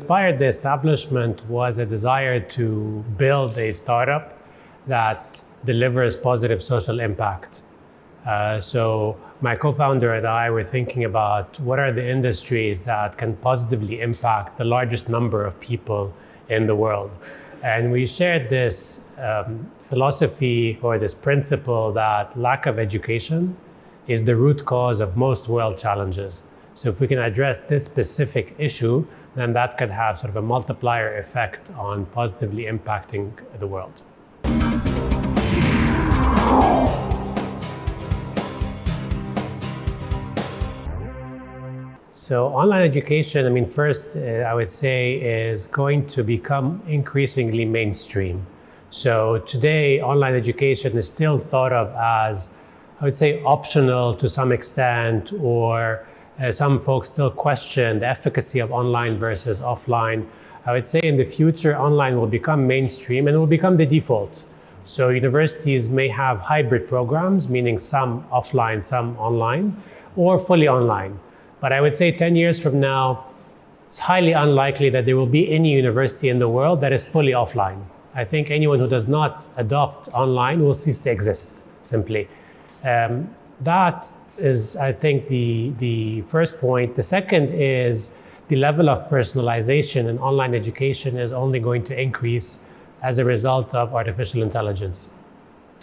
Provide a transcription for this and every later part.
inspired the establishment was a desire to build a startup that delivers positive social impact. So my co-founder and I were thinking about what are the industries that can positively impact the largest number of people in the world. And we shared this philosophy or this principle that lack of education is the root cause of most world challenges. So if we can address this specific issue, then that could have sort of a multiplier effect on positively impacting the world. So online education, first, I would say, is going to become increasingly mainstream. So today, online education is still thought of as, I would say, optional to some extent, or some folks still question the efficacy of online versus offline. I would say in the future, online will become mainstream and will become the default. So universities may have hybrid programs, meaning some offline, some online, or fully online. But I would say 10 years from now, it's highly unlikely that there will be any university in the world that is fully offline. I think anyone who does not adopt online will cease to exist, simply. That is, I think, the first point. The second is the level of personalization in online education is only going to increase as a result of artificial intelligence.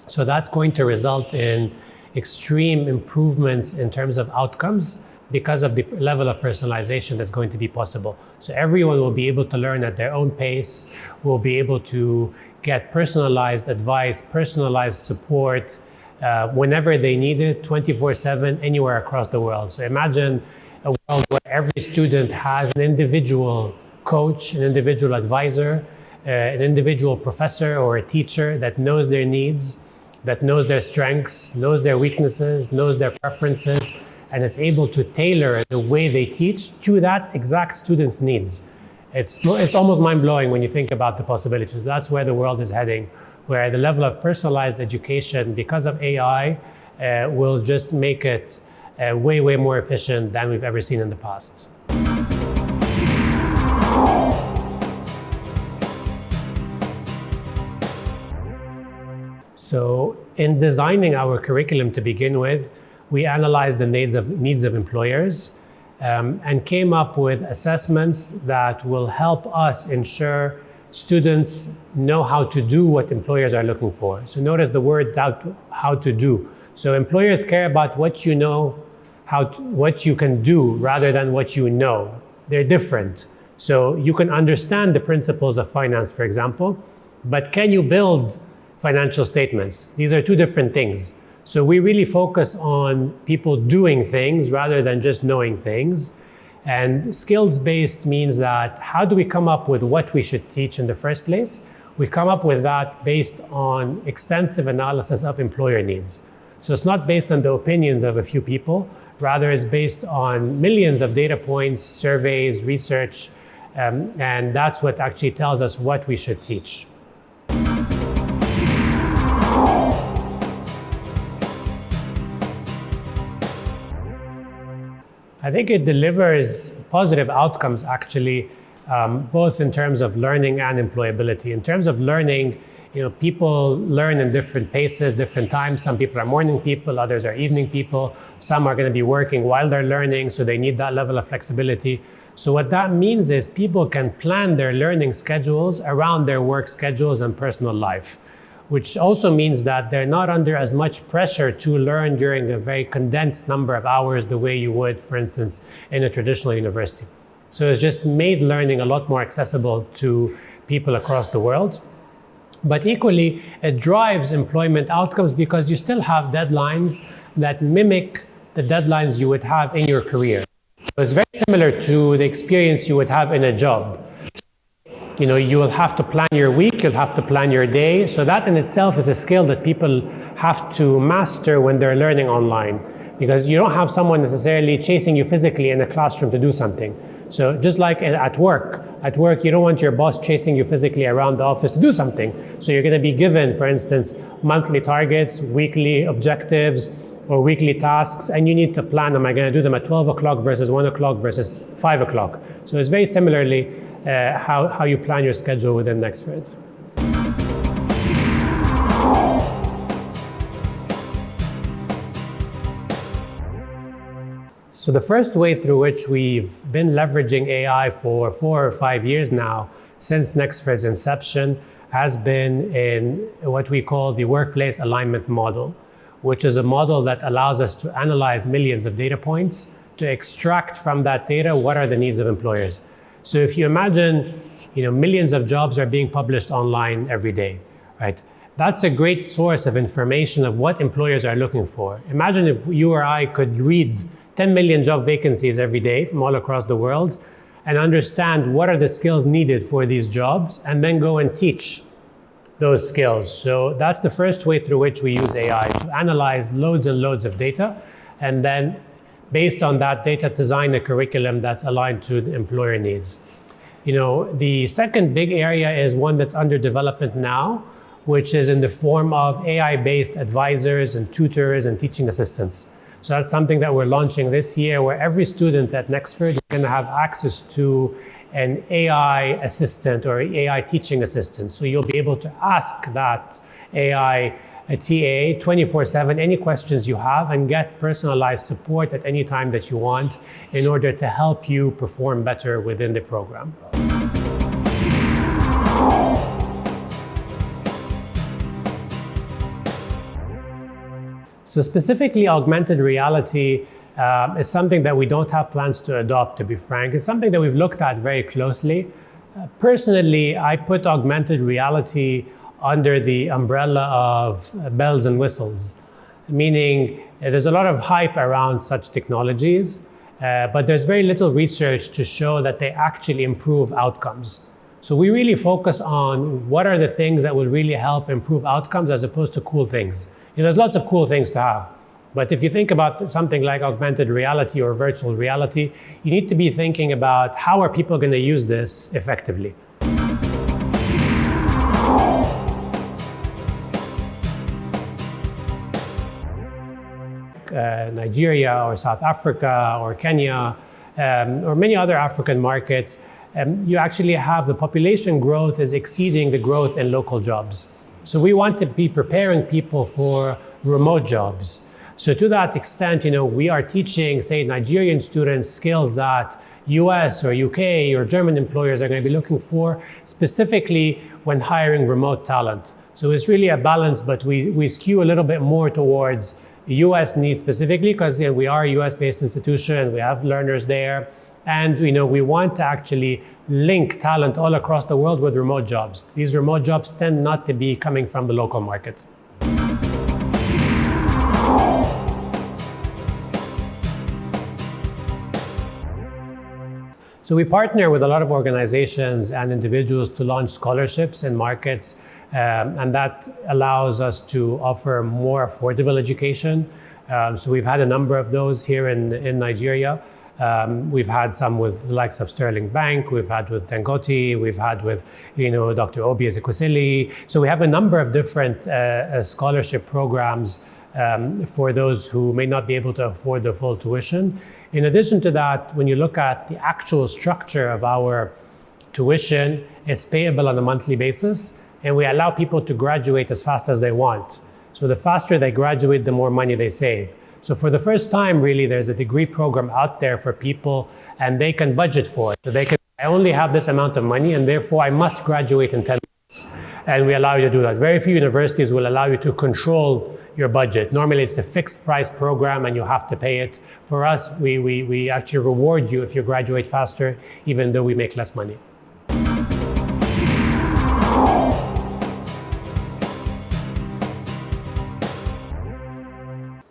So that's going to result in extreme improvements in terms of outcomes because of the level of personalization that's going to be possible. So everyone will be able to learn at their own pace, will be able to get personalized advice, personalized support, whenever they need it, 24/7, anywhere across the world. So imagine a world where every student has an individual coach, an individual advisor, an individual professor or a teacher that knows their needs, that knows their strengths, knows their weaknesses, knows their preferences, and is able to tailor the way they teach to that exact student's needs. It's almost mind-blowing when you think about the possibilities. That's where the world is heading, where the level of personalized education, because of AI, will just make it way, way more efficient than we've ever seen in the past. So in designing our curriculum to begin with, we analyzed the needs of employers and came up with assessments that will help us ensure students know how to do what employers are looking for. So notice the word how to do. So employers care about what you know, what you can do rather than what you know. They're different. So you can understand the principles of finance, for example, but can you build financial statements? These are two different things. So we really focus on people doing things rather than just knowing things. And skills-based means that how do we come up with what we should teach in the first place? We come up with that based on extensive analysis of employer needs. So it's not based on the opinions of a few people, rather it's based on millions of data points, surveys, research, and that's what actually tells us what we should teach. I think it delivers positive outcomes, actually, both in terms of learning and employability. In terms of learning, people learn in different paces, different times. Some people are morning people, others are evening people. Some are going to be working while they're learning, so they need that level of flexibility. So what that means is people can plan their learning schedules around their work schedules and personal life, which also means that they're not under as much pressure to learn during a very condensed number of hours the way you would, for instance, in a traditional university. So it's just made learning a lot more accessible to people across the world. But equally, it drives employment outcomes because you still have deadlines that mimic the deadlines you would have in your career. So it's very similar to the experience you would have in a job. You will have to plan your week, you'll have to plan your day. So that in itself is a skill that people have to master when they're learning online, because you don't have someone necessarily chasing you physically in a classroom to do something. So just like at work you don't want your boss chasing you physically around the office to do something. So you're going to be given, for instance, monthly targets, weekly objectives, or weekly tasks, and you need to plan, am I going to do them at 12 o'clock versus 1 o'clock versus 5 o'clock? So it's very similarly, how you plan your schedule within Nexford. So the first way through which we've been leveraging AI for 4 or 5 years now, since Nexford's inception, has been in what we call the workplace alignment model, which is a model that allows us to analyze millions of data points to extract from that data what are the needs of employers. So if you imagine, millions of jobs are being published online every day, right? That's a great source of information of what employers are looking for. Imagine if you or I could read 10 million job vacancies every day from all across the world and understand what are the skills needed for these jobs and then go and teach those skills. So that's the first way through which we use AI to analyze loads and loads of data and then based on that data design a curriculum that's aligned to the employer needs. The second big area is one that's under development now, which is in the form of AI-based advisors and tutors and teaching assistants. So that's something that we're launching this year where every student at Nexford is going to have access to an AI assistant or AI teaching assistant. So you'll be able to ask that AI TA 24/7 any questions you have and get personalized support at any time that you want in order to help you perform better within the program. So specifically, augmented reality is something that we don't have plans to adopt, to be frank. It's something that we've looked at very closely. Personally, I put augmented reality under the umbrella of bells and whistles, meaning there's a lot of hype around such technologies, but there's very little research to show that they actually improve outcomes. So we really focus on what are the things that will really help improve outcomes as opposed to cool things. There's lots of cool things to have. But if you think about something like augmented reality or virtual reality, you need to be thinking about how are people going to use this effectively. Nigeria or South Africa or Kenya or many other African markets, you actually have the population growth is exceeding the growth in local jobs. So we want to be preparing people for remote jobs. So to that extent, we are teaching, say, Nigerian students skills that US or UK or German employers are going to be looking for specifically when hiring remote talent. So it's really a balance, but we skew a little bit more towards US needs specifically because we are a US-based institution, we have learners there. And we want to actually link talent all across the world with remote jobs. These remote jobs tend not to be coming from the local market. So we partner with a lot of organizations and individuals to launch scholarships in markets, and that allows us to offer more affordable education. So we've had a number of those here in Nigeria. We've had some with the likes of Sterling Bank, we've had with Dangote, we've had with Dr. Obi Ezekwesili. So we have a number of different scholarship programs for those who may not be able to afford the full tuition. In addition to that, when you look at the actual structure of our tuition, it's payable on a monthly basis, and we allow people to graduate as fast as they want. So the faster they graduate, the more money they save. So for the first time, really, there's a degree program out there for people, and they can budget for it. So I only have this amount of money, and therefore I must graduate in 10 months. And we allow you to do that. Very few universities will allow you to control your budget. Normally, it's a fixed price program, and you have to pay it. For us, we actually reward you if you graduate faster, even though we make less money.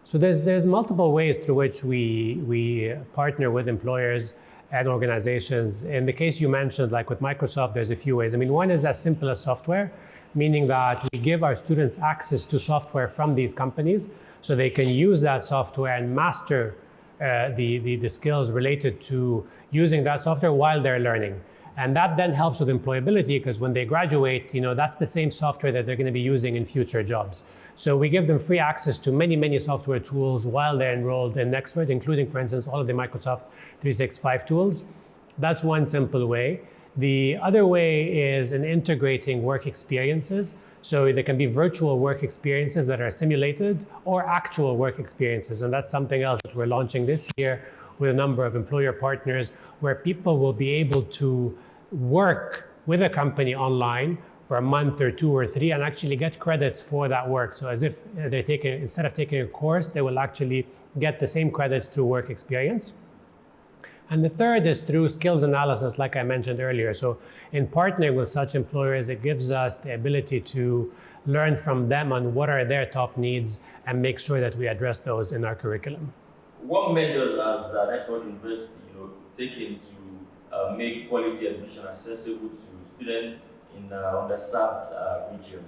So there's multiple ways through which we partner with employers and organizations. In the case you mentioned, like with Microsoft, there's a few ways. One is as simple as software, meaning that we give our students access to software from these companies so they can use that software and master the skills related to using that software while they're learning. And that then helps with employability because when they graduate, that's the same software that they're going to be using in future jobs. So we give them free access to many, many software tools while they're enrolled in Nexford, including, for instance, all of the Microsoft 365 tools. That's one simple way. The other way is in integrating work experiences. So there can be virtual work experiences that are simulated or actual work experiences. And that's something else that we're launching this year with a number of employer partners, where people will be able to work with a company online for a month or 2 or 3 and actually get credits for that work. So as if they're taking, instead of taking a course, they will actually get the same credits through work experience. And the third is through skills analysis, like I mentioned earlier. So in partnering with such employers, it gives us the ability to learn from them on what are their top needs and make sure that we address those in our curriculum. What measures has Nexford University taken to make quality education accessible to students in underserved region?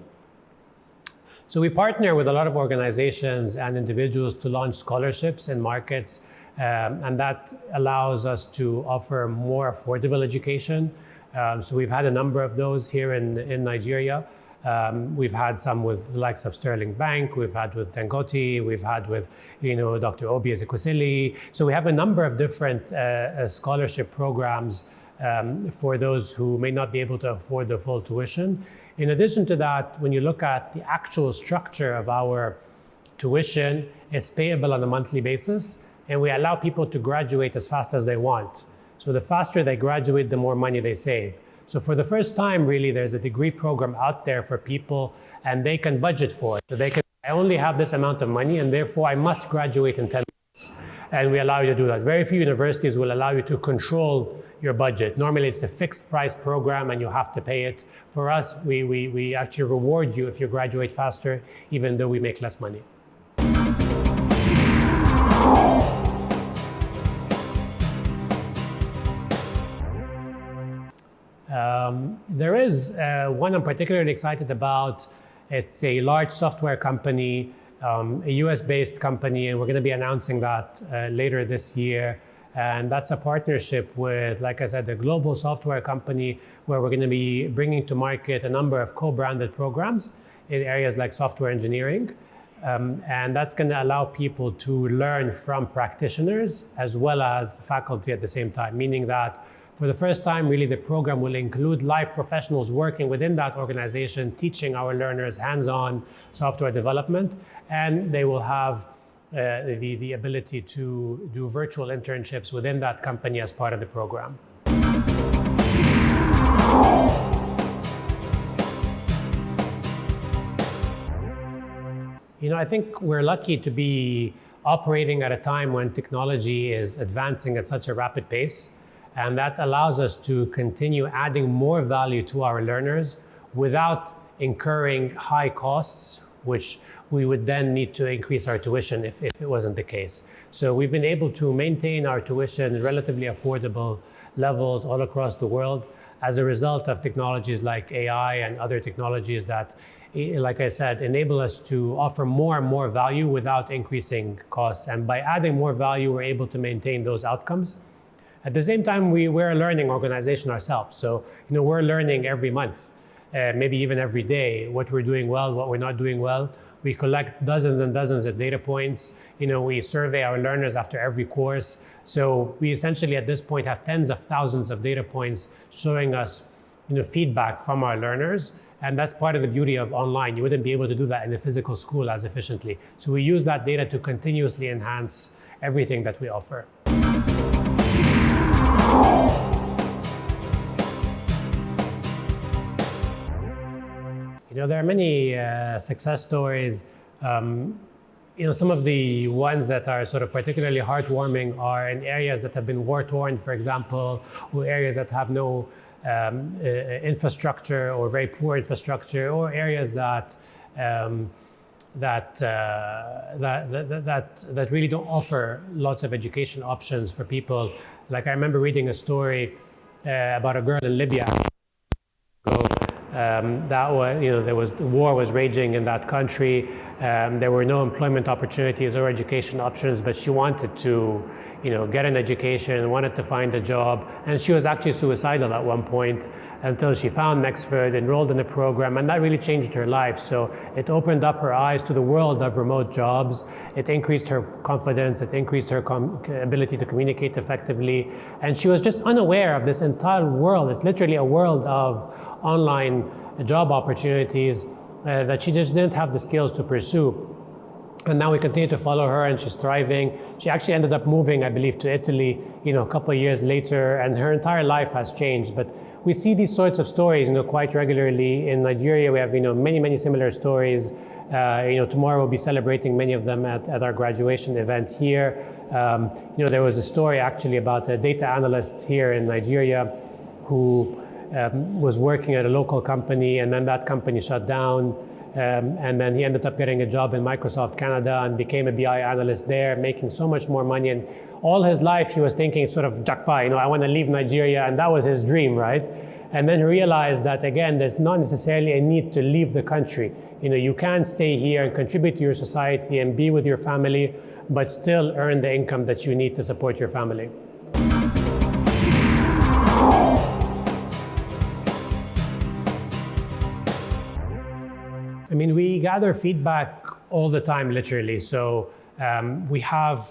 So we partner with a lot of organizations and individuals to launch scholarships in markets, and that allows us to offer more affordable education. So we've had a number of those here in Nigeria. We've had some with the likes of Sterling Bank, we've had with Dangote, we've had with Dr. Obi Ezekwesili. So we have a number of different scholarship programs for those who may not be able to afford the full tuition. In addition to that, when you look at the actual structure of our tuition, it's payable on a monthly basis, and we allow people to graduate as fast as they want. So the faster they graduate, the more money they save. So for the first time, really, there's a degree program out there for people, and they can budget for it. So they can, I only have this amount of money, and therefore I must graduate in 10 months. And we allow you to do that. Very few universities will allow you to control your budget. Normally it's a fixed price program and you have to pay it. For us, we actually reward you if you graduate faster, even though we make less money. There is one I'm particularly excited about. It's a large software company, a US-based company, and we're going to be announcing that later this year. And that's a partnership with, like I said, a global software company where we're going to be bringing to market a number of co-branded programs in areas like software engineering. And that's going to allow people to learn from practitioners as well as faculty at the same time, meaning that for the first time, really, the program will include live professionals working within that organization, teaching our learners hands-on software development, and they will have the ability to do virtual internships within that company as part of the program. I think we're lucky to be operating at a time when technology is advancing at such a rapid pace. And that allows us to continue adding more value to our learners without incurring high costs, which we would then need to increase our tuition if it wasn't the case. So we've been able to maintain our tuition at relatively affordable levels all across the world as a result of technologies like AI and other technologies that, like I said, enable us to offer more and more value without increasing costs. And by adding more value, we're able to maintain those outcomes. At the same time, we're a learning organization ourselves. So, we're learning every month, maybe even every day, what we're doing well, what we're not doing well. We collect dozens and dozens of data points. We survey our learners after every course. So we essentially at this point have tens of thousands of data points showing us, feedback from our learners. And that's part of the beauty of online. You wouldn't be able to do that in a physical school as efficiently. So we use that data to continuously enhance everything that we offer. There are many success stories. Some of the ones that are sort of particularly heartwarming are in areas that have been war-torn, for example, or areas that have no infrastructure or very poor infrastructure, or areas that really don't offer lots of education options for people. Like I remember reading a story about a girl in Libya. That was, the war was raging in that country. There were no employment opportunities or education options, but she wanted to get an education, wanted to find a job, and she was actually suicidal at one point until she found Nexford, enrolled in the program, and that really changed her life. So it opened up her eyes to the world of remote jobs. It increased her confidence, it increased her ability to communicate effectively, and she was just unaware of this entire world. It's literally a world of online job opportunities that she just didn't have the skills to pursue. And now we continue to follow her, and she's thriving. She actually ended up moving, I believe, to Italy, a couple of years later, and her entire life has changed. But we see these sorts of stories, quite regularly. In Nigeria, we have, many similar stories. Tomorrow we'll be celebrating many of them at our graduation event here. There was a story actually about a data analyst here in Nigeria who was working at a local company, and then that company shut down. And then he ended up getting a job in Microsoft Canada and became a BI analyst there, making so much more money. And all his life he was thinking sort of jakpa, I want to leave Nigeria, and that was his dream, right? And then he realized that, again, there's not necessarily a need to leave the country. You can stay here and contribute to your society and be with your family, but still earn the income that you need to support your family. We gather feedback all the time, literally. So we have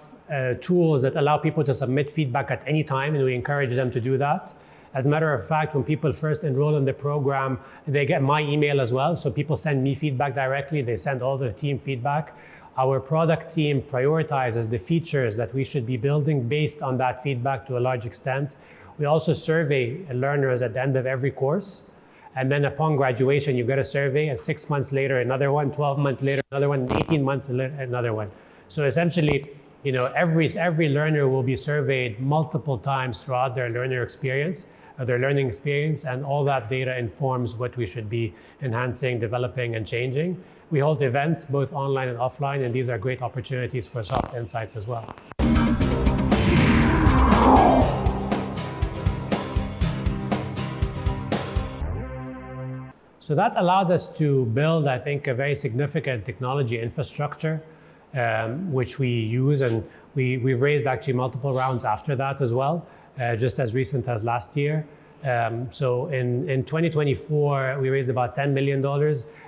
tools that allow people to submit feedback at any time, and we encourage them to do that. As a matter of fact, when people first enroll in the program, they get my email as well. So people send me feedback directly. They send all the team feedback. Our product team prioritizes the features that we should be building based on that feedback to a large extent. We also survey learners at the end of every course. And then upon graduation, you get a survey, and 6 months later, another one, 12 months later, another one, 18 months, another one. So essentially, every learner will be surveyed multiple times throughout their learning experience, and all that data informs what we should be enhancing, developing, and changing. We hold events both online and offline, and these are great opportunities for soft insights as well. So that allowed us to build, I think, a very significant technology infrastructure, which we use, and we've raised actually multiple rounds after that as well, just as recent as last year. So in 2024, we raised about $10 million,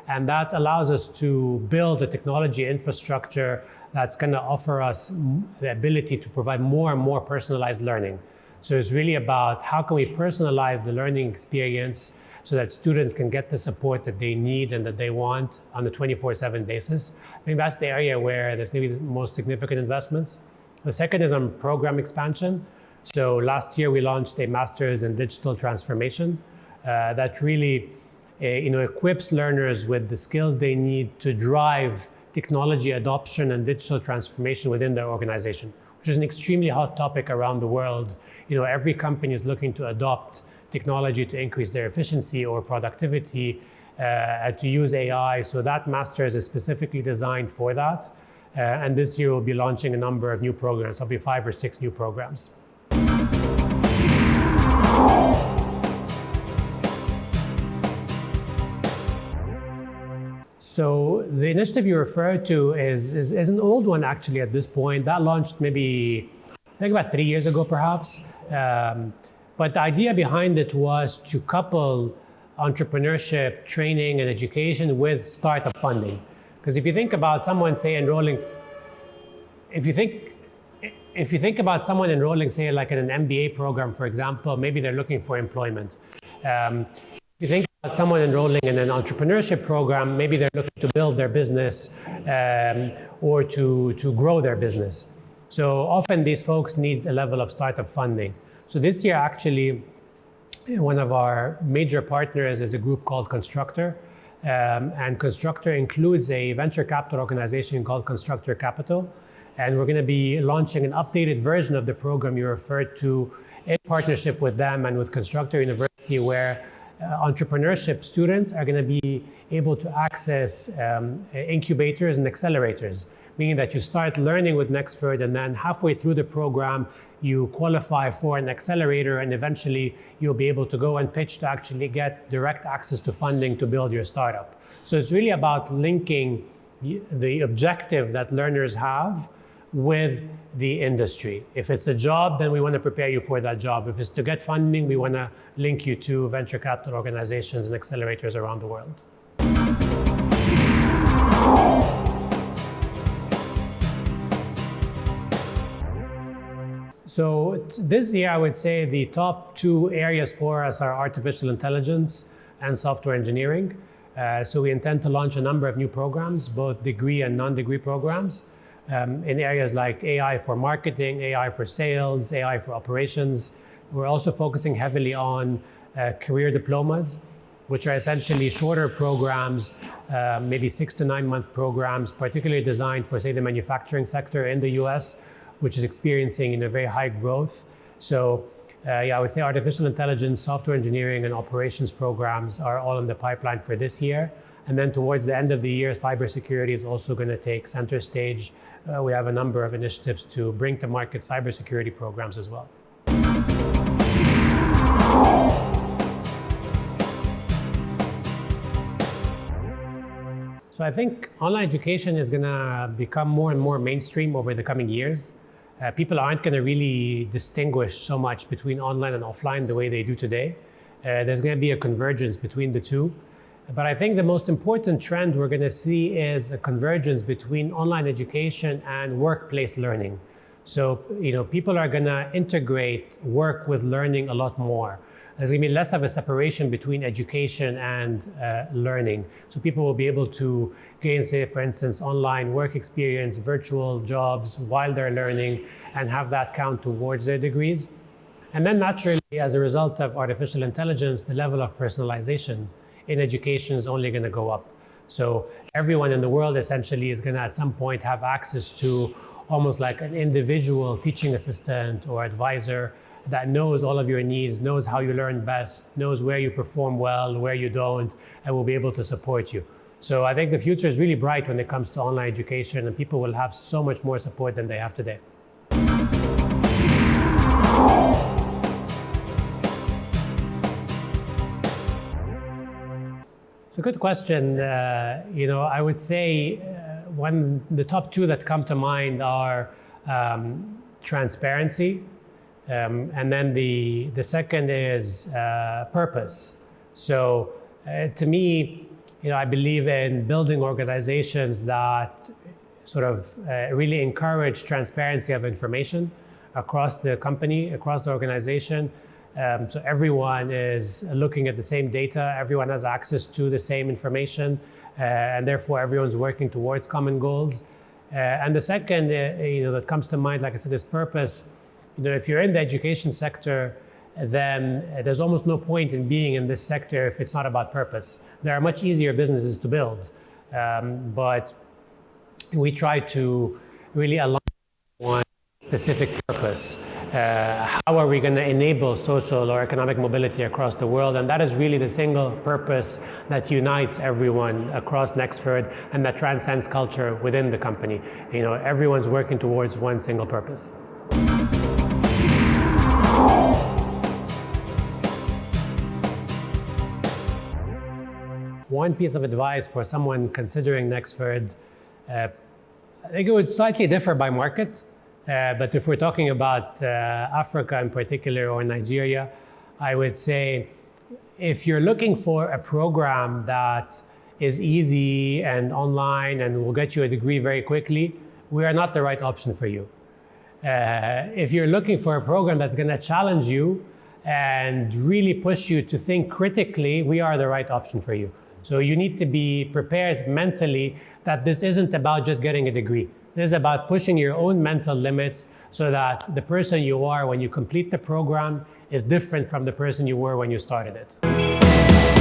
and that allows us to build a technology infrastructure that's going to offer us the ability to provide more and more personalized learning. So it's really about how can we personalize the learning experience so that students can get the support that they need and that they want on a 24/7 basis. I think that's the area where there's going to be the most significant investments. The second is on program expansion. So last year we launched a master's in digital transformation that really equips learners with the skills they need to drive technology adoption and digital transformation within their organization, which is an extremely hot topic around the world. Every company is looking to adopt technology to increase their efficiency or productivity, to use AI. So that master's is specifically designed for that. And this year we'll be launching a number of new programs. There'll be 5 or 6 new programs. So the initiative you referred to is an old one actually at this point. That launched maybe, I think about 3 years ago perhaps. But the idea behind it was to couple entrepreneurship, training, and education with startup funding. Because if you think about someone, say, enrolling, if you think about someone enrolling, say, like in an MBA program, for example, maybe they're looking for employment. If you think about someone enrolling in an entrepreneurship program, maybe they're looking to build their business or to grow their business. So often these folks need a level of startup funding. So this year, actually, one of our major partners is a group called Constructor. And Constructor includes a venture capital organization called Constructor Capital. And we're going to be launching an updated version of the program you referred to in partnership with them and with Constructor University, where entrepreneurship students are going to be able to access incubators and accelerators, meaning that you start learning with Nexford, and then halfway through the program, you qualify for an accelerator, and eventually you'll be able to go and pitch to actually get direct access to funding to build your startup. So it's really about linking the objective that learners have with the industry. If it's a job, then we want to prepare you for that job. If it's to get funding, we want to link you to venture capital organizations and accelerators around the world. So this year, I would say the top two areas for us are artificial intelligence and software engineering. So we intend to launch a number of new programs, both degree and non-degree programs, in areas like AI for marketing, AI for sales, AI for operations. We're also focusing heavily on career diplomas, which are essentially shorter programs, maybe 6 to 9 month programs, particularly designed for, say, the manufacturing sector in the US, which is experiencing very high growth. So I would say artificial intelligence, software engineering, and operations programs are all in the pipeline for this year. And then towards the end of the year, cybersecurity is also going to take center stage. We have a number of initiatives to bring to market cybersecurity programs as well. So I think online education is going to become more and more mainstream over the coming years. People aren't going to really distinguish so much between online and offline the way they do today. There's going to be a convergence between the two. But I think the most important trend we're going to see is a convergence between online education and workplace learning. So, people are going to integrate work with learning a lot more. There's going to be less of a separation between education and learning. So people will be able to gain, say, for instance, online work experience, virtual jobs while they're learning, and have that count towards their degrees. And then naturally, as a result of artificial intelligence, the level of personalization in education is only going to go up. So everyone in the world essentially is going to at some point have access to almost like an individual teaching assistant or advisor that knows all of your needs, knows how you learn best, knows where you perform well, where you don't, and will be able to support you. So I think the future is really bright when it comes to online education, and people will have so much more support than they have today. It's a good question. I would say the top two that come to mind are transparency. And then the second is purpose. So to me, I believe in building organizations that sort of really encourage transparency of information across the company, across the organization. So everyone is looking at the same data, everyone has access to the same information, and therefore everyone's working towards common goals. And the second, that comes to mind, like I said, is purpose. If you're in the education sector, then there's almost no point in being in this sector if it's not about purpose. There are much easier businesses to build, but we try to really align one specific purpose. How are we going to enable social or economic mobility across the world? And that is really the single purpose that unites everyone across Nexford and that transcends culture within the company. Everyone's working towards one single purpose. One piece of advice for someone considering Nexford, I think it would slightly differ by market. But if we're talking about Africa in particular or Nigeria, I would say if you're looking for a program that is easy and online and will get you a degree very quickly, we are not the right option for you. If you're looking for a program that's going to challenge you and really push you to think critically, we are the right option for you. So you need to be prepared mentally that this isn't about just getting a degree. This is about pushing your own mental limits so that the person you are when you complete the program is different from the person you were when you started it.